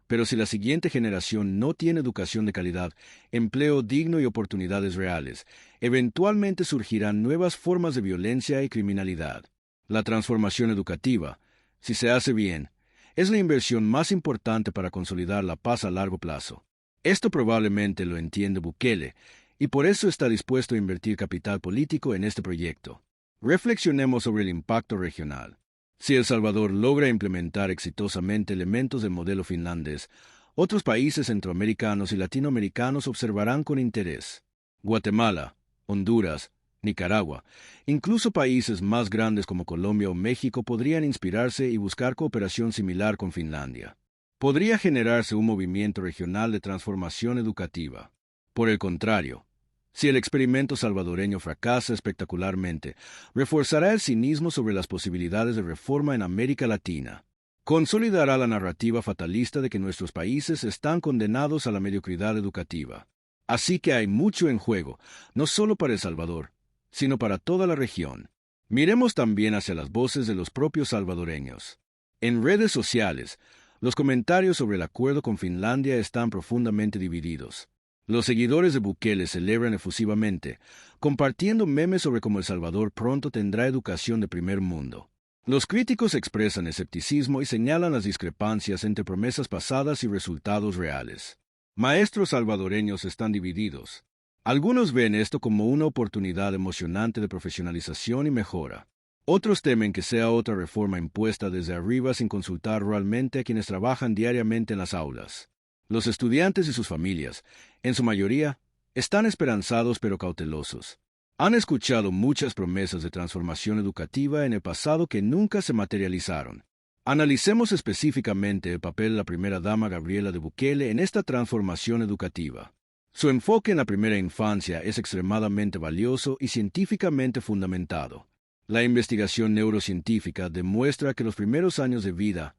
pero si la siguiente generación no tiene educación de calidad, empleo digno y oportunidades reales, eventualmente surgirán nuevas formas de violencia y criminalidad. La transformación educativa, si se hace bien, es la inversión más importante para consolidar la paz a largo plazo. Esto probablemente lo entiende Bukele, y por eso está dispuesto a invertir capital político en este proyecto. Reflexionemos sobre el impacto regional. Si El Salvador logra implementar exitosamente elementos del modelo finlandés, otros países centroamericanos y latinoamericanos observarán con interés. Guatemala, Honduras, Nicaragua, incluso países más grandes como Colombia o México podrían inspirarse y buscar cooperación similar con Finlandia. Podría generarse un movimiento regional de transformación educativa. Por el contrario, si el experimento salvadoreño fracasa espectacularmente, reforzará el cinismo sobre las posibilidades de reforma en América Latina. Consolidará la narrativa fatalista de que nuestros países están condenados a la mediocridad educativa. Así que hay mucho en juego, no solo para El Salvador, sino para toda la región. Miremos también hacia las voces de los propios salvadoreños. En redes sociales, los comentarios sobre el acuerdo con Finlandia están profundamente divididos. Los seguidores de Bukele celebran efusivamente, compartiendo memes sobre cómo El Salvador pronto tendrá educación de primer mundo. Los críticos expresan escepticismo y señalan las discrepancias entre promesas pasadas y resultados reales. Maestros salvadoreños están divididos. Algunos ven esto como una oportunidad emocionante de profesionalización y mejora. Otros temen que sea otra reforma impuesta desde arriba sin consultar realmente a quienes trabajan diariamente en las aulas. Los estudiantes y sus familias, en su mayoría, están esperanzados pero cautelosos. Han escuchado muchas promesas de transformación educativa en el pasado que nunca se materializaron. Analicemos específicamente el papel de la primera dama Gabriela de Bukele en esta transformación educativa. Su enfoque en la primera infancia es extremadamente valioso y científicamente fundamentado. La investigación neurocientífica demuestra que los primeros años de vida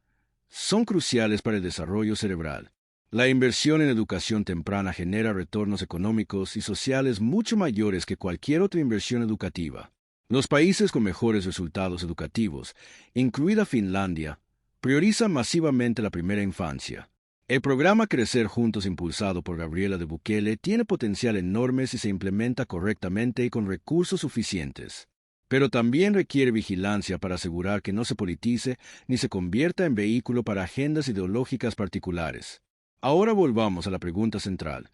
son cruciales para el desarrollo cerebral. La inversión en educación temprana genera retornos económicos y sociales mucho mayores que cualquier otra inversión educativa. Los países con mejores resultados educativos, incluida Finlandia, priorizan masivamente la primera infancia. El programa Crecer Juntos impulsado por Gabriela de Bukele tiene potencial enorme si se implementa correctamente y con recursos suficientes. Pero también requiere vigilancia para asegurar que no se politice ni se convierta en vehículo para agendas ideológicas particulares. Ahora volvamos a la pregunta central.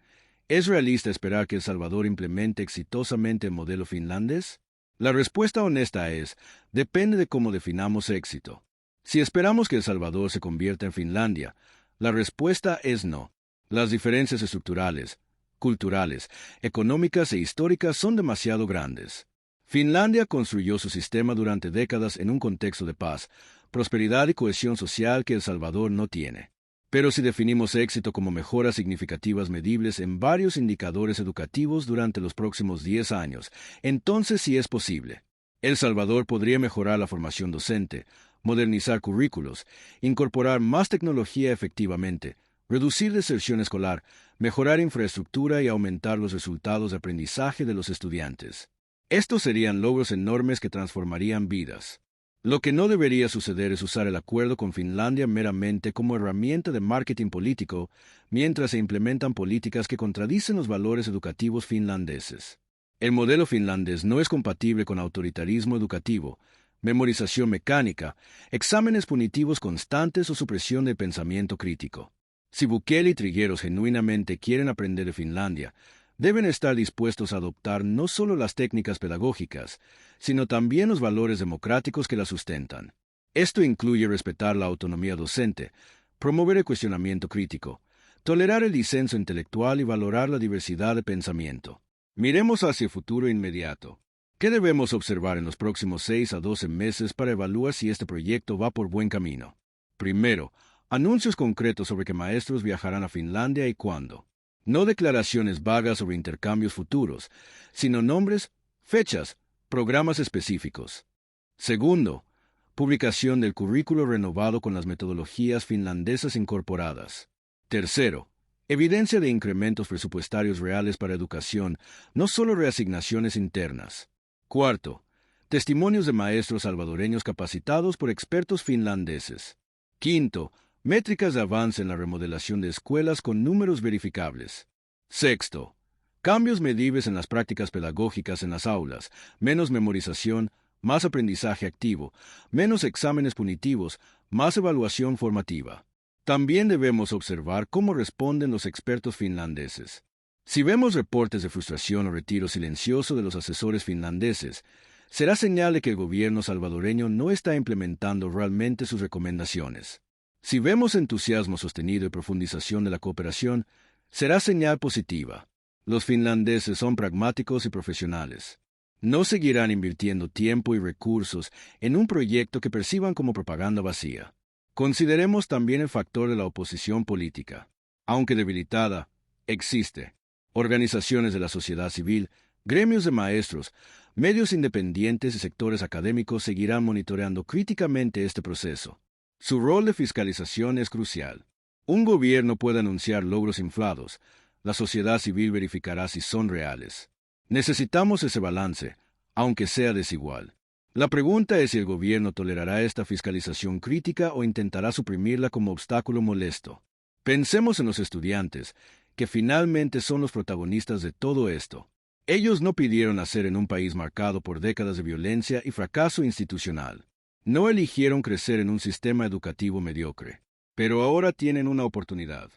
¿Es realista esperar que El Salvador implemente exitosamente el modelo finlandés? La respuesta honesta es, depende de cómo definamos éxito. Si esperamos que El Salvador se convierta en Finlandia, la respuesta es no. Las diferencias estructurales, culturales, económicas e históricas son demasiado grandes. Finlandia construyó su sistema durante décadas en un contexto de paz, prosperidad y cohesión social que El Salvador no tiene. Pero si definimos éxito como mejoras significativas medibles en varios indicadores educativos durante los próximos 10 años, entonces sí es posible. El Salvador podría mejorar la formación docente, modernizar currículos, incorporar más tecnología efectivamente, reducir deserción escolar, mejorar infraestructura y aumentar los resultados de aprendizaje de los estudiantes. Estos serían logros enormes que transformarían vidas. Lo que no debería suceder es usar el acuerdo con Finlandia meramente como herramienta de marketing político, mientras se implementan políticas que contradicen los valores educativos finlandeses. El modelo finlandés no es compatible con autoritarismo educativo, memorización mecánica, exámenes punitivos constantes o supresión del pensamiento crítico. Si Bukele y Trigueros genuinamente quieren aprender de Finlandia, deben estar dispuestos a adoptar no solo las técnicas pedagógicas, sino también los valores democráticos que la sustentan. Esto incluye respetar la autonomía docente, promover el cuestionamiento crítico, tolerar el disenso intelectual y valorar la diversidad de pensamiento. Miremos hacia el futuro inmediato. ¿Qué debemos observar en los próximos 6 a 12 meses para evaluar si este proyecto va por buen camino? Primero, anuncios concretos sobre qué maestros viajarán a Finlandia y cuándo. No declaraciones vagas sobre intercambios futuros, sino nombres, fechas, programas específicos. Segundo, publicación del currículo renovado con las metodologías finlandesas incorporadas. Tercero, evidencia de incrementos presupuestarios reales para educación, no solo reasignaciones internas. Cuarto, testimonios de maestros salvadoreños capacitados por expertos finlandeses. Quinto, métricas de avance en la remodelación de escuelas con números verificables. Sexto, cambios medibles en las prácticas pedagógicas en las aulas, menos memorización, más aprendizaje activo, menos exámenes punitivos, más evaluación formativa. También debemos observar cómo responden los expertos finlandeses. Si vemos reportes de frustración o retiro silencioso de los asesores finlandeses, será señal de que el gobierno salvadoreño no está implementando realmente sus recomendaciones. Si vemos entusiasmo sostenido y profundización de la cooperación, será señal positiva. Los finlandeses son pragmáticos y profesionales. No seguirán invirtiendo tiempo y recursos en un proyecto que perciban como propaganda vacía. Consideremos también el factor de la oposición política. Aunque debilitada, existe. Organizaciones de la sociedad civil, gremios de maestros, medios independientes y sectores académicos seguirán monitoreando críticamente este proceso. Su rol de fiscalización es crucial. Un gobierno puede anunciar logros inflados, la sociedad civil verificará si son reales. Necesitamos ese balance, aunque sea desigual. La pregunta es si el gobierno tolerará esta fiscalización crítica o intentará suprimirla como obstáculo molesto. Pensemos en los estudiantes, que finalmente son los protagonistas de todo esto. Ellos no pidieron nacer en un país marcado por décadas de violencia y fracaso institucional. No eligieron crecer en un sistema educativo mediocre, pero ahora tienen una oportunidad.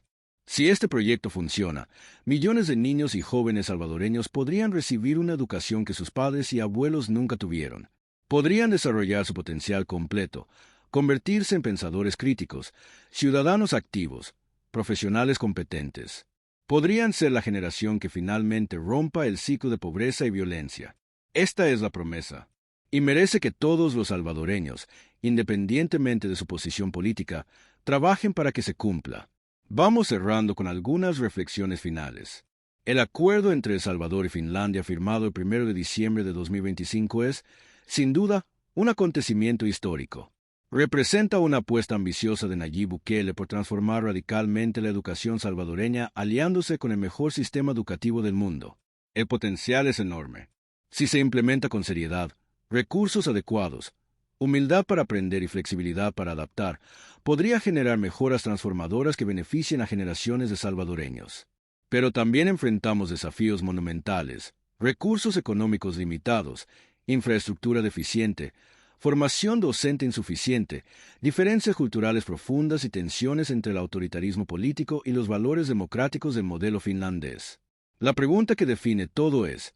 Si este proyecto funciona, millones de niños y jóvenes salvadoreños podrían recibir una educación que sus padres y abuelos nunca tuvieron. Podrían desarrollar su potencial completo, convertirse en pensadores críticos, ciudadanos activos, profesionales competentes. Podrían ser la generación que finalmente rompa el ciclo de pobreza y violencia. Esta es la promesa. Y merece que todos los salvadoreños, independientemente de su posición política, trabajen para que se cumpla. Vamos cerrando con algunas reflexiones finales. El acuerdo entre El Salvador y Finlandia firmado el 1 de diciembre de 2025 es, sin duda, un acontecimiento histórico. Representa una apuesta ambiciosa de Nayib Bukele por transformar radicalmente la educación salvadoreña aliándose con el mejor sistema educativo del mundo. El potencial es enorme. Si se implementa con seriedad, recursos adecuados, humildad para aprender y flexibilidad para adaptar, podría generar mejoras transformadoras que beneficien a generaciones de salvadoreños. Pero también enfrentamos desafíos monumentales, recursos económicos limitados, infraestructura deficiente, formación docente insuficiente, diferencias culturales profundas y tensiones entre el autoritarismo político y los valores democráticos del modelo finlandés. La pregunta que define todo ¿es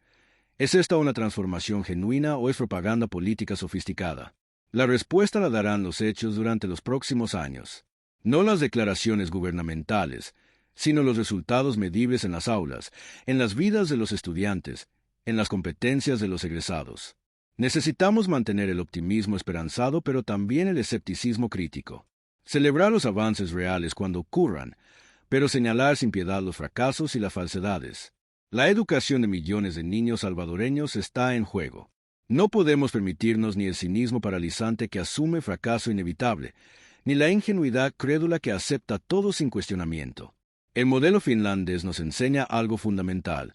esta una transformación genuina o es propaganda política sofisticada? La respuesta la darán los hechos durante los próximos años. No las declaraciones gubernamentales, sino los resultados medibles en las aulas, en las vidas de los estudiantes, en las competencias de los egresados. Necesitamos mantener el optimismo esperanzado, pero también el escepticismo crítico. Celebrar los avances reales cuando ocurran, pero señalar sin piedad los fracasos y las falsedades. La educación de millones de niños salvadoreños está en juego. No podemos permitirnos ni el cinismo paralizante que asume fracaso inevitable, ni la ingenuidad crédula que acepta todo sin cuestionamiento. El modelo finlandés nos enseña algo fundamental.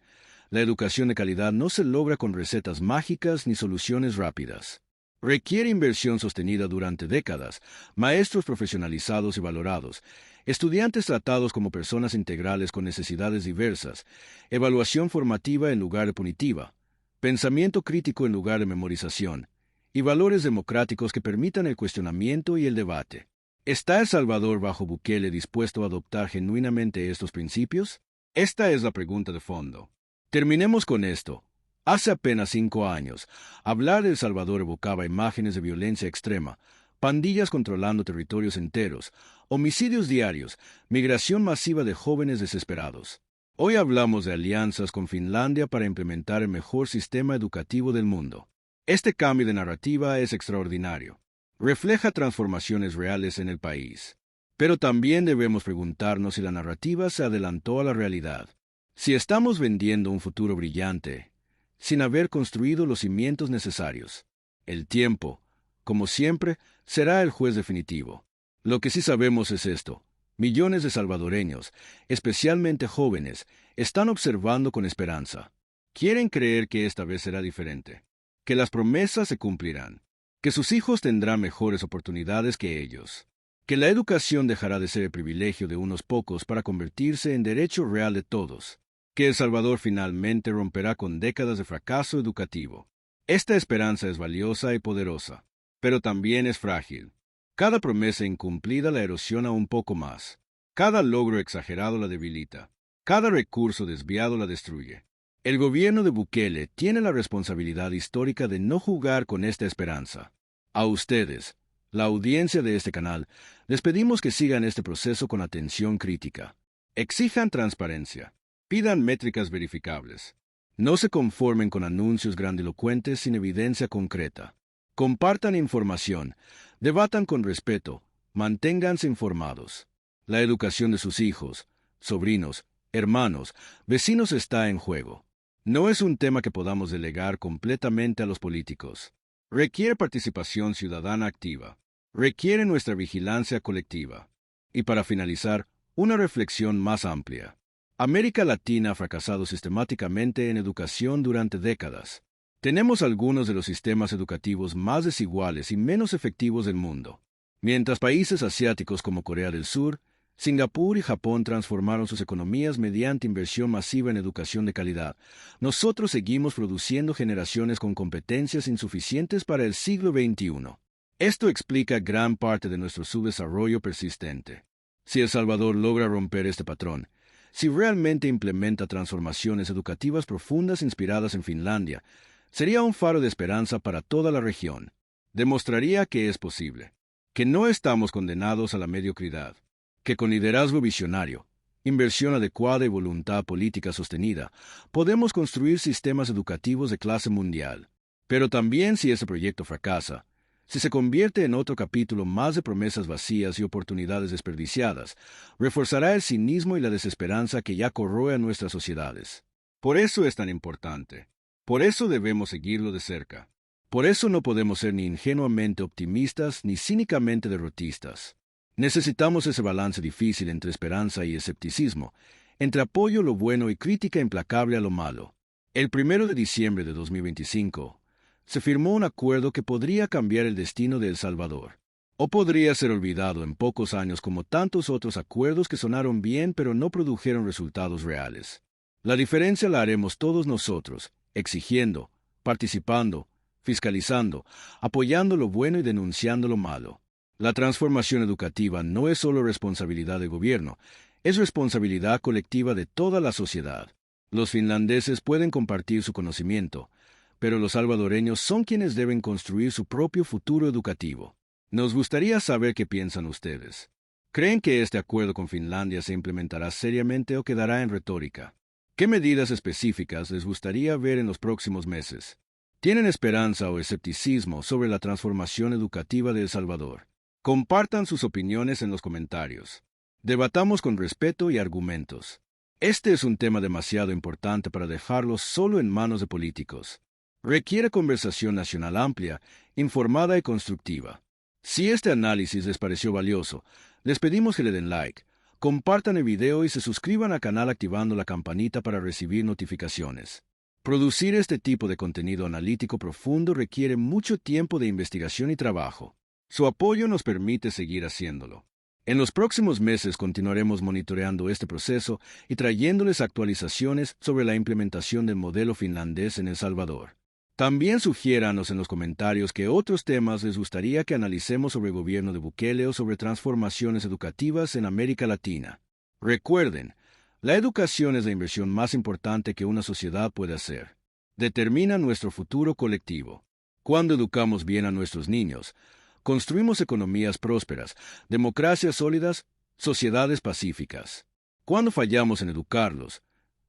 La educación de calidad no se logra con recetas mágicas ni soluciones rápidas. Requiere inversión sostenida durante décadas, maestros profesionalizados y valorados, estudiantes tratados como personas integrales con necesidades diversas, evaluación formativa en lugar de punitiva, pensamiento crítico en lugar de memorización, y valores democráticos que permitan el cuestionamiento y el debate. ¿Está El Salvador bajo Bukele dispuesto a adoptar genuinamente estos principios? Esta es la pregunta de fondo. Terminemos con esto. Hace apenas 5 años, hablar de El Salvador evocaba imágenes de violencia extrema, pandillas controlando territorios enteros, homicidios diarios, migración masiva de jóvenes desesperados. Hoy hablamos de alianzas con Finlandia para implementar el mejor sistema educativo del mundo. Este cambio de narrativa es extraordinario. Refleja transformaciones reales en el país. Pero también debemos preguntarnos si la narrativa se adelantó a la realidad. Si estamos vendiendo un futuro brillante, sin haber construido los cimientos necesarios. El tiempo, como siempre, será el juez definitivo. Lo que sí sabemos es esto. Millones de salvadoreños, especialmente jóvenes, están observando con esperanza. Quieren creer que esta vez será diferente, que las promesas se cumplirán, que sus hijos tendrán mejores oportunidades que ellos, que la educación dejará de ser el privilegio de unos pocos para convertirse en derecho real de todos, que El Salvador finalmente romperá con décadas de fracaso educativo. Esta esperanza es valiosa y poderosa, pero también es frágil. Cada promesa incumplida la erosiona un poco más. Cada logro exagerado la debilita. Cada recurso desviado la destruye. El gobierno de Bukele tiene la responsabilidad histórica de no jugar con esta esperanza. A ustedes, la audiencia de este canal, les pedimos que sigan este proceso con atención crítica. Exijan transparencia. Pidan métricas verificables. No se conformen con anuncios grandilocuentes sin evidencia concreta. Compartan información, debatan con respeto, manténganse informados. La educación de sus hijos, sobrinos, hermanos, vecinos está en juego. No es un tema que podamos delegar completamente a los políticos. Requiere participación ciudadana activa. Requiere nuestra vigilancia colectiva. Y para finalizar, una reflexión más amplia. América Latina ha fracasado sistemáticamente en educación durante décadas. Tenemos algunos de los sistemas educativos más desiguales y menos efectivos del mundo. Mientras países asiáticos como Corea del Sur, Singapur y Japón transformaron sus economías mediante inversión masiva en educación de calidad, nosotros seguimos produciendo generaciones con competencias insuficientes para el siglo XXI. Esto explica gran parte de nuestro subdesarrollo persistente. Si El Salvador logra romper este patrón, si realmente implementa transformaciones educativas profundas inspiradas en Finlandia, sería un faro de esperanza para toda la región. Demostraría que es posible, que no estamos condenados a la mediocridad, que con liderazgo visionario, inversión adecuada y voluntad política sostenida, podemos construir sistemas educativos de clase mundial. Pero también si ese proyecto fracasa, si se convierte en otro capítulo más de promesas vacías y oportunidades desperdiciadas, reforzará el cinismo y la desesperanza que ya corroe a nuestras sociedades. Por eso es tan importante. Por eso debemos seguirlo de cerca. Por eso no podemos ser ni ingenuamente optimistas ni cínicamente derrotistas. Necesitamos ese balance difícil entre esperanza y escepticismo, entre apoyo a lo bueno y crítica implacable a lo malo. El 1 de diciembre de 2025 se firmó un acuerdo que podría cambiar el destino de El Salvador, o podría ser olvidado en pocos años como tantos otros acuerdos que sonaron bien pero no produjeron resultados reales. La diferencia la haremos todos nosotros, exigiendo, participando, fiscalizando, apoyando lo bueno y denunciando lo malo. La transformación educativa no es solo responsabilidad del gobierno, es responsabilidad colectiva de toda la sociedad. Los finlandeses pueden compartir su conocimiento, pero los salvadoreños son quienes deben construir su propio futuro educativo. Nos gustaría saber qué piensan ustedes. ¿Creen que este acuerdo con Finlandia se implementará seriamente o quedará en retórica? ¿Qué medidas específicas les gustaría ver en los próximos meses? ¿Tienen esperanza o escepticismo sobre la transformación educativa de El Salvador? Compartan sus opiniones en los comentarios. Debatamos con respeto y argumentos. Este es un tema demasiado importante para dejarlo solo en manos de políticos. Requiere conversación nacional amplia, informada y constructiva. Si este análisis les pareció valioso, les pedimos que le den like, compartan el video y se suscriban al canal activando la campanita para recibir notificaciones. Producir este tipo de contenido analítico profundo requiere mucho tiempo de investigación y trabajo. Su apoyo nos permite seguir haciéndolo. En los próximos meses continuaremos monitoreando este proceso y trayéndoles actualizaciones sobre la implementación del modelo finlandés en El Salvador. También sugiéranos en los comentarios qué otros temas les gustaría que analicemos sobre el gobierno de Bukele o sobre transformaciones educativas en América Latina. Recuerden, la educación es la inversión más importante que una sociedad puede hacer. Determina nuestro futuro colectivo. Cuando educamos bien a nuestros niños, construimos economías prósperas, democracias sólidas, sociedades pacíficas. Cuando fallamos en educarlos,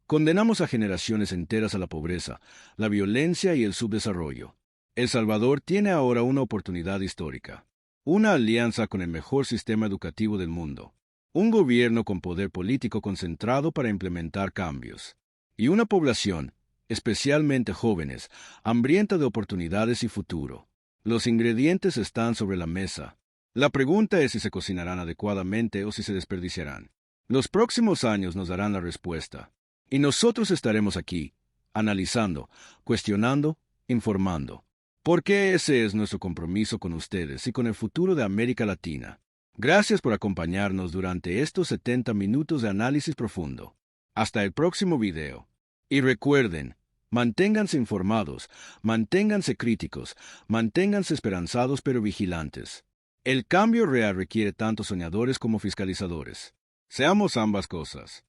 condenamos a generaciones enteras a la pobreza, la violencia y el subdesarrollo. El Salvador tiene ahora una oportunidad histórica. Una alianza con el mejor sistema educativo del mundo. Un gobierno con poder político concentrado para implementar cambios. Y una población, especialmente jóvenes, hambrienta de oportunidades y futuro. Los ingredientes están sobre la mesa. La pregunta es si se cocinarán adecuadamente o si se desperdiciarán. Los próximos años nos darán la respuesta. Y nosotros estaremos aquí, analizando, cuestionando, informando. Porque ese es nuestro compromiso con ustedes y con el futuro de América Latina. Gracias por acompañarnos durante estos 70 minutos de análisis profundo. Hasta el próximo video. Y recuerden, manténganse informados, manténganse críticos, manténganse esperanzados pero vigilantes. El cambio real requiere tanto soñadores como fiscalizadores. Seamos ambas cosas.